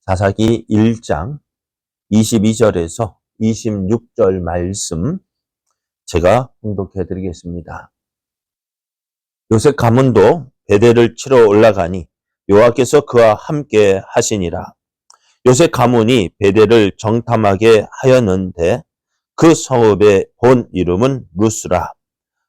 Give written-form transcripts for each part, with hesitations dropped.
사사기 1장 22절에서 26절 말씀 제가 봉독해 드리겠습니다. 요셉 가문도 베델을 치러 올라가니 여호와께서 그와 함께 하시니라. 요셉 가문이 베델을 정탐하게 하였는데 그 성읍의 본 이름은 루스라.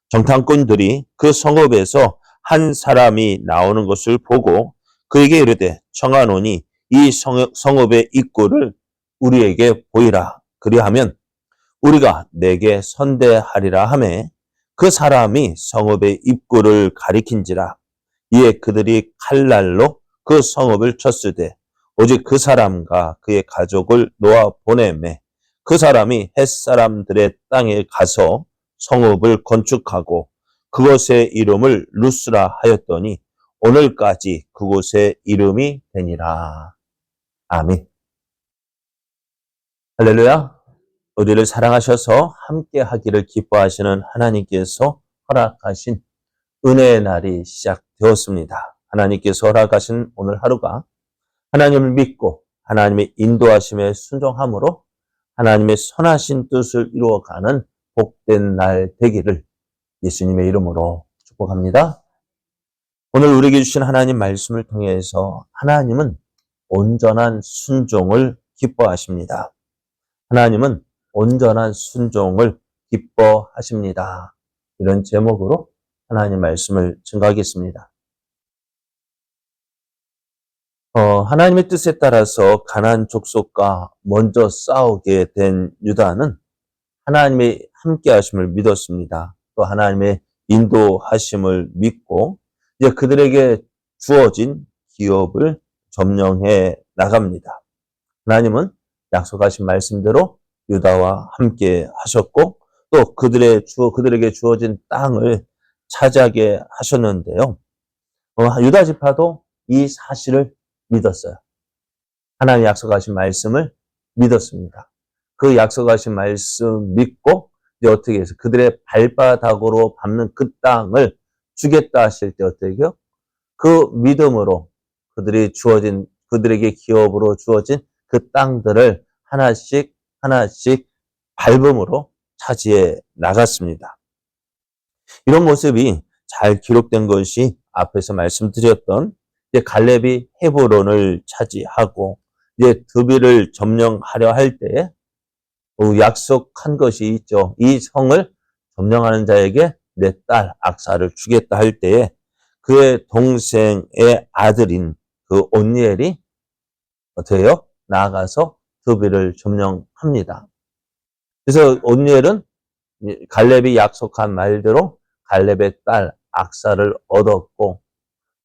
정탐꾼들이 그 성읍에서 한 사람이 나오는 것을 보고 그에게 이르되 청하노니 이 성읍의 입구를 우리에게 보이라. 그리하면 우리가 내게 선대하리라 하매 그 사람이 성읍의 입구를 가리킨지라. 이에 그들이 칼날로 그 성읍을 쳤으되 오직 그 사람과 그의 가족을 놓아 보내매 그 사람이 햇사람들의 땅에 가서 성읍을 건축하고 그곳의 이름을 루스라 하였더니 오늘까지 그곳의 이름이 되니라. 아멘. 할렐루야. 우리를 사랑하셔서 함께 하기를 기뻐하시는 하나님께서 허락하신 은혜의 날이 시작되었습니다. 하나님께서 허락하신 오늘 하루가 하나님을 믿고 하나님의 인도하심에 순종함으로 하나님의 선하신 뜻을 이루어가는 복된 날 되기를 예수님의 이름으로 축복합니다. 오늘 우리에게 주신 하나님 말씀을 통해서 하나님은 온전한 순종을 기뻐하십니다. 하나님은 온전한 순종을 기뻐하십니다. 이런 제목으로 하나님 말씀을 증거하겠습니다. 하나님의 뜻에 따라서 가나안 족속과 먼저 싸우게 된 유다는 하나님의 함께하심을 믿었습니다. 또 하나님의 인도하심을 믿고 이제 그들에게 주어진 기업을 점령해 나갑니다. 하나님은 약속하신 말씀대로 유다와 함께 하셨고 또 그들에게 주어진 땅을 차지하게 하셨는데요. 유다 지파도 이 사실을 믿었어요. 하나님 약속하신 말씀을 믿었습니다. 그 약속하신 말씀 믿고 이제 어떻게 해서 그들의 발바닥으로 밟는 그 땅을 주겠다 하실 때 어떻게 해요? 그 믿음으로 그들에게 기업으로 주어진 그 땅들을 하나씩 밟음으로 차지해 나갔습니다. 이런 모습이 잘 기록된 것이 앞에서 말씀드렸던 이제 갈렙이 헤브론을 차지하고 이제 드빌을 점령하려 할 때에 약속한 것이 있죠. 이 성을 점령하는 자에게 내 딸 악사를 주겠다 할 때에 그의 동생의 아들인 그 온니엘이 어떻게 해요? 나아가서 드빌을 점령합니다. 그래서 온니엘은 갈렙이 약속한 말대로 갈렙의 딸 악사를 얻었고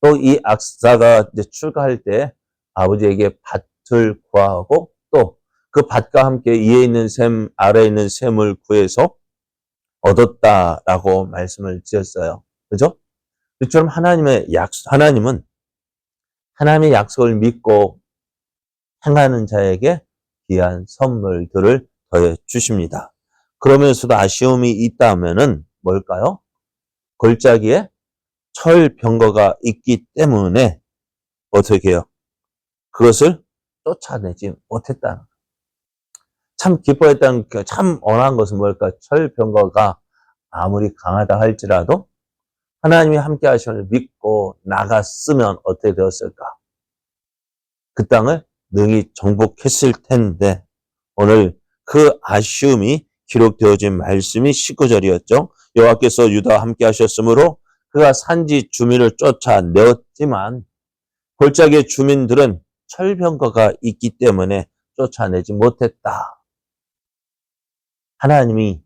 또 이 악사가 이제 출가할 때 아버지에게 밭을 구하고 또 그 밭과 함께 위에 있는 샘, 아래에 있는 샘을 구해서 얻었다라고 말씀을 드렸어요. 그죠? 이처럼 하나님은 하나님의 약속을 믿고 행하는 자에게 귀한 선물들을 더해 주십니다. 그러면서도 아쉬움이 있다면은 뭘까요? 골짜기에 철병거가 있기 때문에 어떻게 해요? 그것을 쫓아내지 못했다는 거예요. 참 기뻐했던, 참 원한 것은 뭘까? 철병거가 아무리 강하다 할지라도 하나님이 함께 하심을 믿고 나갔으면 어떻게 되었을까? 그 땅을 능히 정복했을 텐데 오늘 그 아쉬움이 기록되어진 말씀이 19절이었죠. 여호와께서 유다와 함께 하셨으므로 그가 산지 주민을 쫓아내었지만 골짜기의 주민들은 철병거가 있기 때문에 쫓아내지 못했다. 하나님이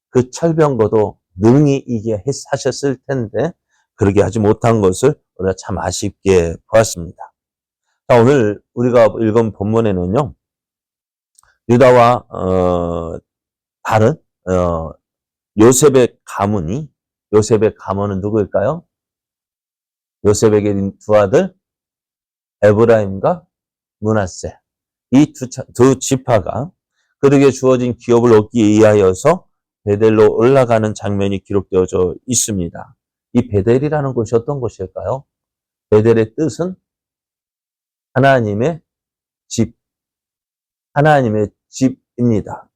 그 철병거도 능히 이게 하셨을 텐데 그렇게 하지 못한 것을 우리가 참 아쉽게 보았습니다. 자, 오늘 우리가 읽은 본문에는요. 유다와 다른 요셉의 가문은 누구일까요? 요셉에게 두 아들 에브라임과 므낫세 이 두 지파가 그들에게 주어진 기업을 얻기 위하여서 베델로 올라가는 장면이 기록되어져 있습니다. 이 베델이라는 곳이 어떤 곳일까요? 베델의 뜻은 하나님의 집, 하나님의 집입니다.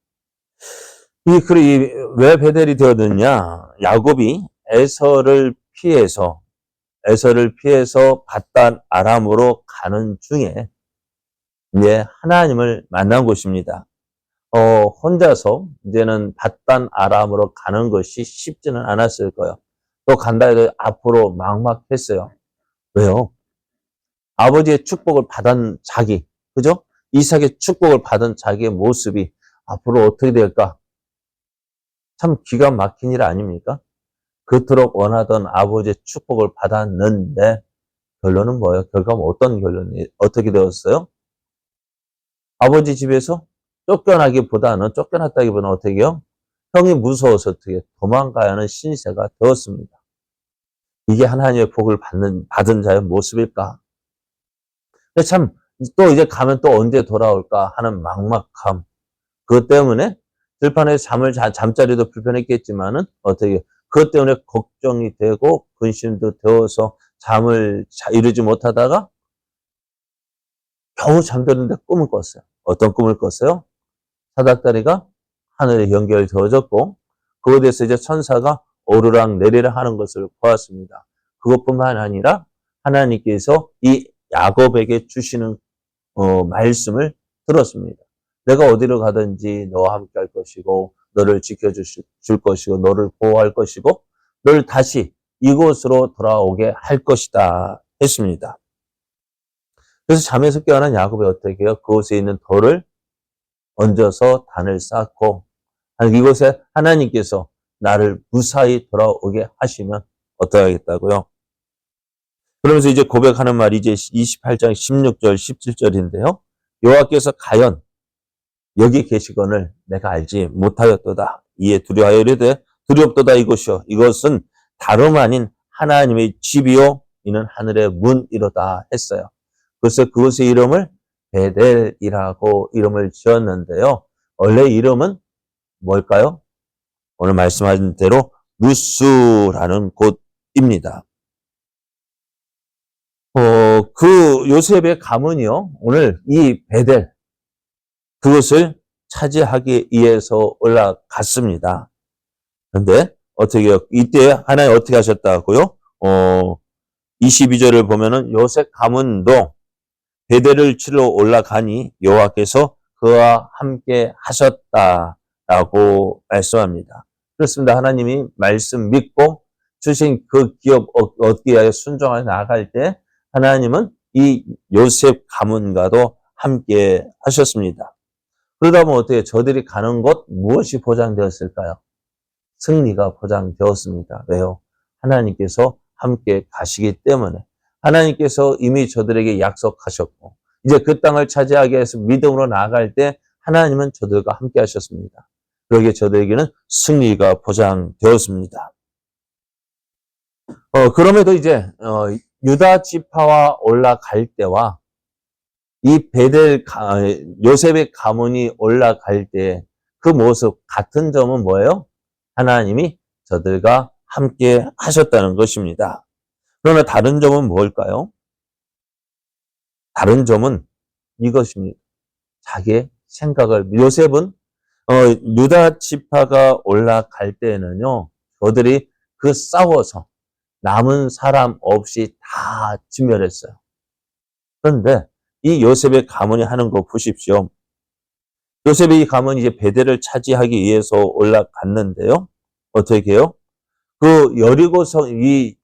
왜 베델이 되었느냐? 야곱이 에서를 피해서 밧단 아람으로 가는 중에 이제 하나님을 만난 곳입니다. 혼자서 이제는 밧단 아람으로 가는 것이 쉽지는 않았을 거예요. 또 간다 해도 앞으로 막막했어요. 왜요? 아버지의 축복을 받은 자기, 그죠? 이삭의 축복을 받은 자기의 모습이 앞으로 어떻게 될까? 참 기가 막힌 일 아닙니까? 그토록 원하던 아버지의 축복을 받았는데 결론은 뭐예요? 결과는 어떤 결론이 어떻게 되었어요? 아버지 집에서 쫓겨났다기보다는 어떻게 해요? 형이 무서워서 어떻게 도망가야 하는 신세가 되었습니다. 이게 하나님의 복을 받은 자의 모습일까? 근데 참, 또 이제 가면 또 언제 돌아올까 하는 막막함. 그것 때문에 들판에서 잠자리도 불편했겠지만은 어떻게, 그것 때문에 걱정이 되고 근심도 되어서 잠을 이루지 못하다가 겨우 잠드는데 꿈을 꿨어요. 어떤 꿈을 꿨어요? 사닥다리가 하늘에 연결되어졌고 그곳에서 이제 천사가 오르락 내리락 하는 것을 보았습니다. 그것뿐만 아니라 하나님께서 이 야곱에게 주시는 말씀을 들었습니다. 내가 어디로 가든지 너와 함께 할 것이고 너를 지켜줄 것이고 너를 보호할 것이고 너를 다시 이곳으로 돌아오게 할 것이다 했습니다. 그래서 잠에서 깨어난 야곱이 어떻게 해요? 그곳에 있는 돌을 얹어서 단을 쌓고 이곳에 하나님께서 나를 무사히 돌아오게 하시면 어떠하겠다고요? 그러면서 이제 고백하는 말이 이제 28장 16절 17절인데요. 여호와께서 가연 여기 계시거늘 내가 알지 못하였도다. 이에 두려워하여 이르되 두렵도다 이곳이요 이것은 다름 아닌 하나님의 집이요 이는 하늘의 문이로다 했어요. 그래서 그것의 이름을 베델이라고 이름을 지었는데요. 원래 이름은 뭘까요? 오늘 말씀하신 대로 루스라는 곳입니다. 그 요셉의 가문이요. 오늘 이 베델, 그것을 차지하기 위해서 올라갔습니다. 그런데 어떻게 해요? 이때 하나님 어떻게 하셨다고요? 22절을 보면은 요셉 가문도 베델을 치러 올라가니 여호와께서 그와 함께 하셨다라고 말씀합니다. 그렇습니다. 하나님이 말씀 믿고 주신 그 기업 얻기 위하여 순종하여 나아갈 때 하나님은 이 요셉 가문과도 함께 하셨습니다. 그러다 보면 어떻게 저들이 가는 곳 무엇이 보장되었을까요? 승리가 보장되었습니다. 왜요? 하나님께서 함께 가시기 때문에 하나님께서 이미 저들에게 약속하셨고 이제 그 땅을 차지하기 위해서 믿음으로 나아갈 때 하나님은 저들과 함께 하셨습니다. 그러기에 저들에게는 승리가 보장되었습니다. 그럼에도 이제 유다 지파와 올라갈 때와 이 요셉의 가문이 올라갈 때 그 모습 같은 점은 뭐예요? 하나님이 저들과 함께 하셨다는 것입니다. 그러나 다른 점은 뭘까요? 다른 점은 이것입니다. 자기의 생각을 요셉은 유다 지파가 올라갈 때는요. 저들이 그 싸워서 남은 사람 없이 다 진멸했어요. 그런데 이 요셉의 가문이 하는 거 보십시오. 요셉의 이 가문이 이제 베델을 차지하기 위해서 올라갔는데요. 어떻게 해요? 그 여리고성 이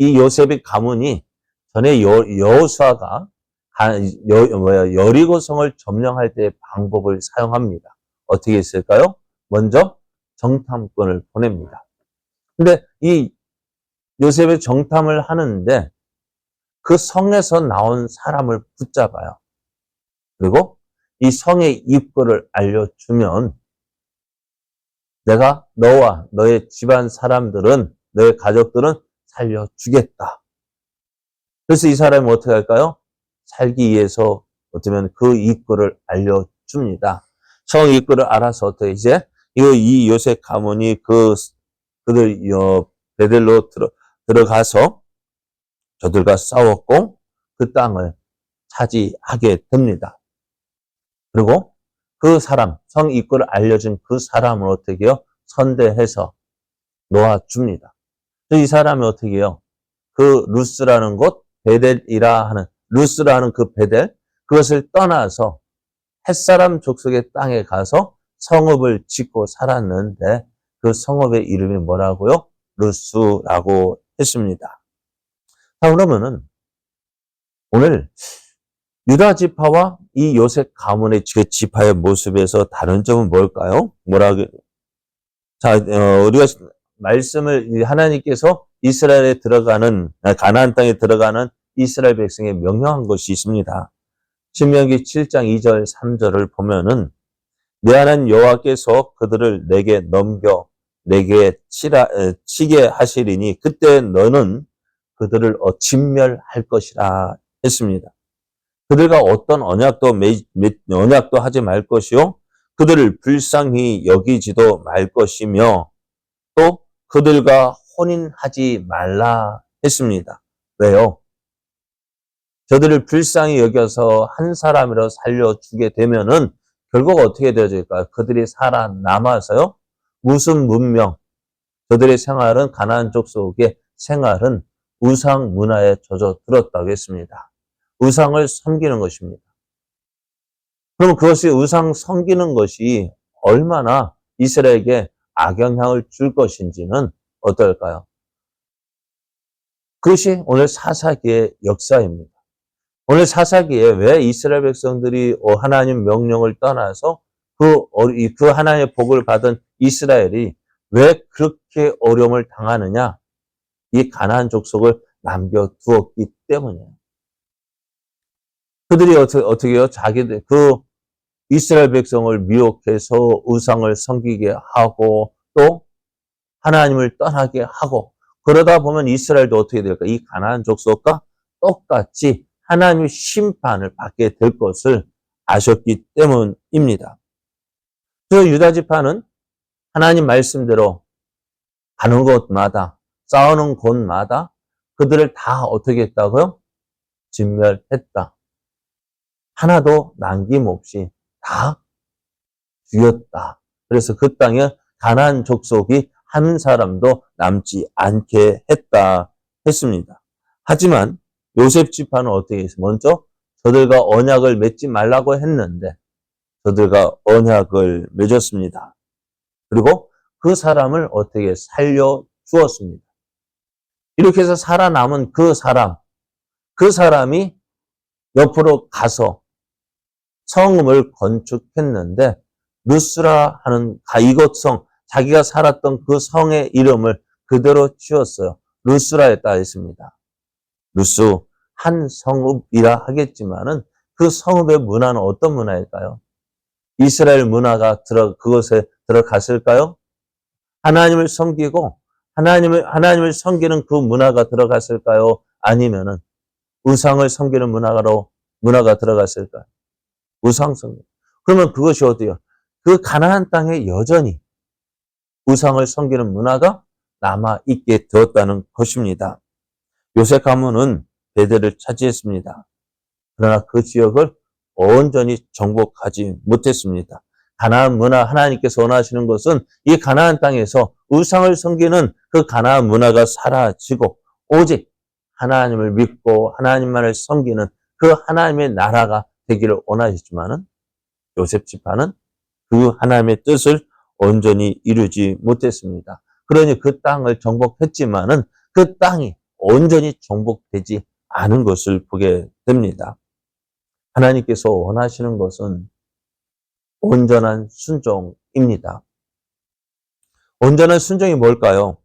요셉의 가문이 전에 여호수아가 여리고성을 점령할 때 방법을 사용합니다. 어떻게 했을까요? 먼저 정탐꾼을 보냅니다. 근데 이 요셉의 정탐을 하는데 그 성에서 나온 사람을 붙잡아요. 그리고 이 성의 입구를 알려주면 내가 너와 너의 집안 사람들은 너의 가족들은 살려주겠다. 그래서 이 사람이 어떻게 할까요? 살기 위해서 어쩌면 그 입구를 알려줍니다. 성 입구를 알아서 어떻게 이제 이 요셉 가문이 그들 베델로 들어가서 저들과 싸웠고 그 땅을 차지하게 됩니다. 그리고 그 사람, 성입구를 알려준 그 사람을 어떻게 해요? 선대해서 놓아줍니다. 이 사람이 어떻게 해요? 그 루스라는 곳, 베델이라 하는, 루스라는 그 베델, 그것을 떠나서 햇사람 족속의 땅에 가서 성읍을 짓고 살았는데 그 성읍의 이름이 뭐라고요? 루스라고 했습니다. 자, 그러면은 오늘 유다 지파와 이 요셉 가문의 지파의 모습에서 다른 점은 뭘까요? 자, 우리가 말씀을 하나님께서 이스라엘에 들어가는, 가나안 땅에 들어가는 이스라엘 백성에 명령한 것이 있습니다. 신명기 7장 2절 3절을 보면은 내 하나님 여호와께서 그들을 내게 넘겨 내게 치게 하시리니 그때 너는 그들을 진멸할 것이라 했습니다. 그들과 어떤 언약도 하지 말 것이요 그들을 불쌍히 여기지도 말 것이며 또 그들과 혼인하지 말라 했습니다. 왜요? 저들을 불쌍히 여겨서 한 사람이라 살려주게 되면은 결국 어떻게 되어질까요? 그들이 살아남아서요. 무슨 문명? 저들의 생활은 가나안 족속의 생활은 우상 문화에 젖어들었다고 했습니다. 우상을 섬기는 것입니다. 그럼 그것이 우상 섬기는 것이 얼마나 이스라엘에게 악영향을 줄 것인지는 어떨까요? 그것이 오늘 사사기의 역사입니다. 오늘 사사기에 왜 이스라엘 백성들이 하나님 명령을 떠나서 그 하나님의 복을 받은 이스라엘이 왜 그렇게 어려움을 당하느냐? 이 가나안 족속을 남겨두었기 때문이에요. 그들이 어떻게 해요? 자기들, 이스라엘 백성을 미혹해서 우상을 섬기게 하고 또 하나님을 떠나게 하고 그러다 보면 이스라엘도 어떻게 될까? 이 가나안 족속과 똑같이 하나님의 심판을 받게 될 것을 아셨기 때문입니다. 그 유다 지파는 하나님 말씀대로 가는 곳마다 싸우는 곳마다 그들을 다 어떻게 했다고요? 진멸했다. 하나도 남김없이 다 죽였다. 그래서 그 땅에 가나안 족속이 한 사람도 남지 않게 했다 했습니다. 하지만 요셉 지파는 어떻게 했어요? 먼저 저들과 언약을 맺지 말라고 했는데 저들과 언약을 맺었습니다. 그리고 그 사람을 어떻게 살려주었습니다. 이렇게 해서 살아남은 그 사람이 옆으로 가서 성읍을 건축했는데 루스라 하는 이곳 성, 자기가 살았던 그 성의 이름을 그대로 지었어요. 루스라에 따라 있습니다. 루스, 한 성읍이라 하겠지만은 그 성읍의 문화는 어떤 문화일까요? 이스라엘 문화가 그것에 들어갔을까요? 하나님을 섬기고 하나님을 섬기는 그 문화가 들어갔을까요? 아니면은 우상을 섬기는 문화가 들어갔을까요? 우상 섬기. 그러면 그것이 어디요? 그 가나안 땅에 여전히 우상을 섬기는 문화가 남아 있게 되었다는 것입니다. 요셉 가문은 베델을 차지했습니다. 그러나 그 지역을 온전히 정복하지 못했습니다. 가나안 문화, 하나님께서 원하시는 것은 이 가나안 땅에서 우상을 섬기는 그 가나안 문화가 사라지고 오직 하나님을 믿고 하나님만을 섬기는 그 하나님의 나라가 되기를 원하시지만은 요셉 지파는 그 하나님의 뜻을 온전히 이루지 못했습니다. 그러니 그 땅을 정복했지만은 그 땅이 온전히 정복되지 않은 것을 보게 됩니다. 하나님께서 원하시는 것은 온전한 순종입니다. 온전한 순종이 뭘까요?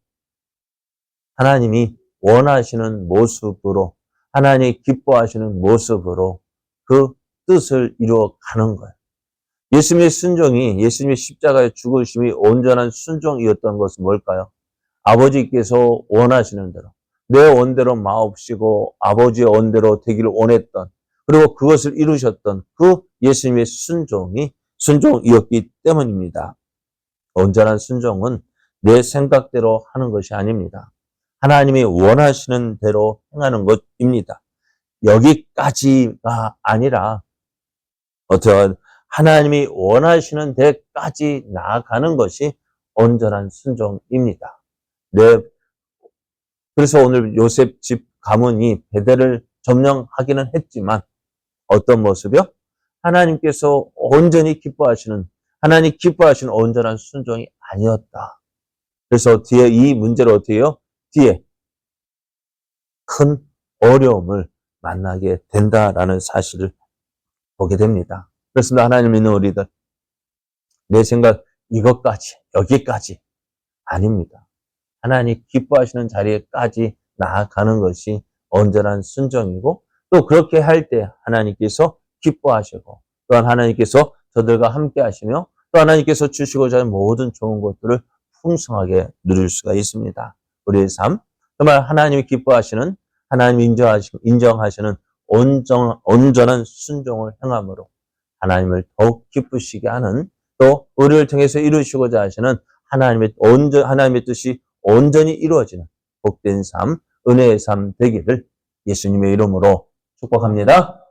하나님이 원하시는 모습으로, 하나님이 기뻐하시는 모습으로 그 뜻을 이루어가는 거예요. 예수님의 순종이, 예수님의 십자가의 죽으심이 온전한 순종이었던 것은 뭘까요? 아버지께서 원하시는 대로, 내 원대로 마옵시고 아버지의 원대로 되기를 원했던, 그리고 그것을 이루셨던 그 예수님의 순종이었기 때문입니다. 온전한 순종은 내 생각대로 하는 것이 아닙니다. 하나님이 원하시는 대로 행하는 것입니다. 여기까지가 아니라 하나님이 원하시는 데까지 나아가는 것이 온전한 순종입니다. 네. 그래서 오늘 요셉 집 가문이 베델을 점령하기는 했지만 어떤 모습이요? 하나님께서 온전히 기뻐하시는, 하나님 기뻐하시는 온전한 순종이 아니었다. 그래서 뒤에 이 문제를 어떻게 해요? 뒤에 큰 어려움을 만나게 된다라는 사실을 보게 됩니다. 그렇습니다. 하나님 믿는 우리들. 내 생각 이것까지, 여기까지 아닙니다. 하나님 기뻐하시는 자리에까지 나아가는 것이 온전한 순종이고, 또 그렇게 할 때 하나님께서 기뻐하시고, 또한 하나님께서 저들과 함께 하시며, 또 하나님께서 주시고자 하는 모든 좋은 것들을 풍성하게 누릴 수가 있습니다. 우리의 삶, 정말 하나님이 기뻐하시는, 하나님이 인정하시는 온전한 순종을 행함으로 하나님을 더욱 기쁘시게 하는, 또 우리를 통해서 이루시고자 하시는 하나님의 뜻이 온전히 이루어지는 복된 삶, 은혜의 삶 되기를 예수님의 이름으로 축복합니다.